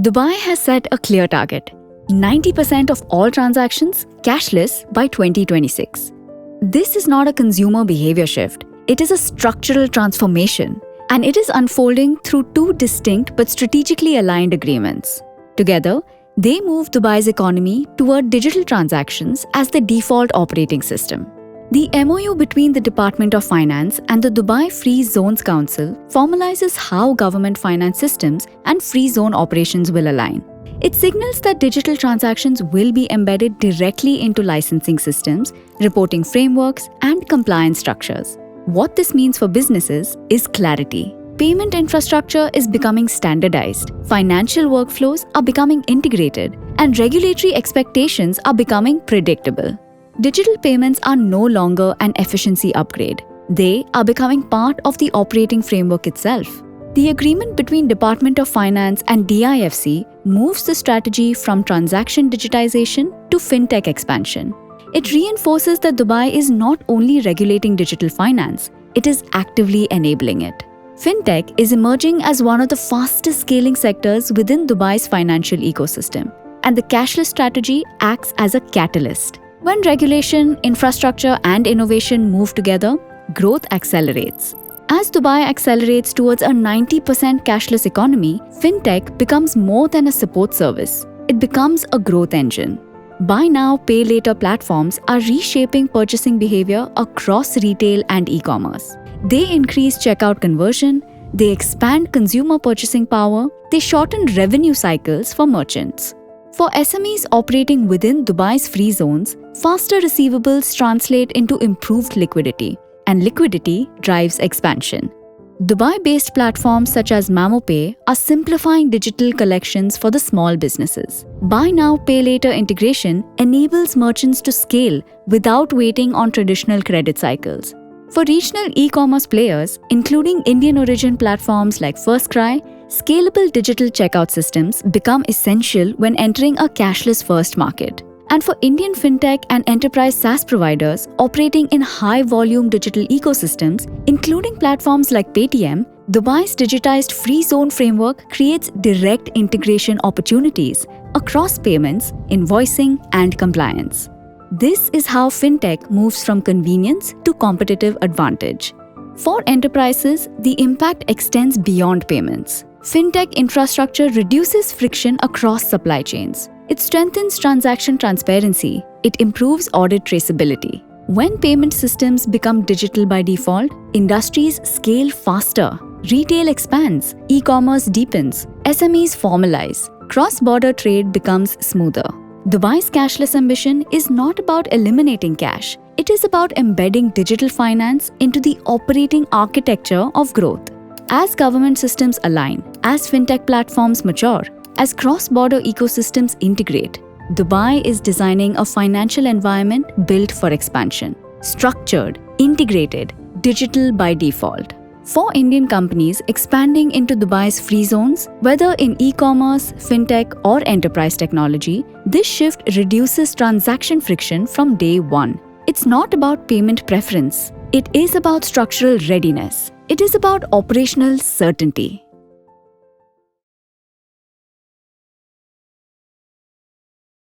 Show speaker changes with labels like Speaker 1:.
Speaker 1: Dubai has set a clear target: 90% of all transactions cashless by 2026. This is not a consumer behavior shift, it is a structural transformation, and it is unfolding through two distinct but strategically aligned agreements. Together, they move Dubai's economy toward digital transactions as the default operating system. The MOU between the Department of Finance and the Dubai Free Zones Council formalizes how government finance systems and free zone operations will align. It signals that digital transactions will be embedded directly into licensing systems, reporting frameworks, and compliance structures. What this means for businesses is clarity. Payment infrastructure is becoming standardized, financial workflows are becoming integrated, and regulatory expectations are becoming predictable. Digital payments are no longer an efficiency upgrade. They are becoming part of the operating framework itself. The agreement between Department of Finance and DIFC moves the strategy from transaction digitization to fintech expansion. It reinforces that Dubai is not only regulating digital finance, it is actively enabling it. Fintech is emerging as one of the fastest scaling sectors within Dubai's financial ecosystem, and the cashless strategy acts as a catalyst. When regulation, infrastructure, and innovation move together, growth accelerates. As Dubai accelerates towards a 90% cashless economy, fintech becomes more than a support service. It becomes a growth engine. Buy now, pay later platforms are reshaping purchasing behavior across retail and e-commerce. They increase checkout conversion, they expand consumer purchasing power, they shorten revenue cycles for merchants. For SMEs operating within Dubai's free zones, faster receivables translate into improved liquidity, and liquidity drives expansion. Dubai-based platforms such as MamoPay are simplifying digital collections for the small businesses. Buy now, pay later integration enables merchants to scale without waiting on traditional credit cycles. For regional e-commerce players, including Indian origin platforms like FirstCry, scalable digital checkout systems become essential when entering a cashless-first market. And for Indian fintech and enterprise SaaS providers operating in high-volume digital ecosystems, including platforms like Paytm, Dubai's digitized free zone framework creates direct integration opportunities across payments, invoicing, and compliance. This is how fintech moves from convenience to competitive advantage. For enterprises, the impact extends beyond payments. Fintech infrastructure reduces friction across supply chains. It strengthens transaction transparency. It improves audit traceability. When payment systems become digital by default, industries scale faster. Retail expands, e-commerce deepens, SMEs formalize, cross-border trade becomes smoother. Dubai's cashless ambition is not about eliminating cash. It is about embedding digital finance into the operating architecture of growth. As government systems align, as fintech platforms mature, as cross-border ecosystems integrate, Dubai is designing a financial environment built for expansion. Structured, integrated, digital by default. For Indian companies expanding into Dubai's free zones, whether in e-commerce, fintech, or enterprise technology, this shift reduces transaction friction from day one. It's not about payment preference. It is about structural readiness. It is about operational certainty.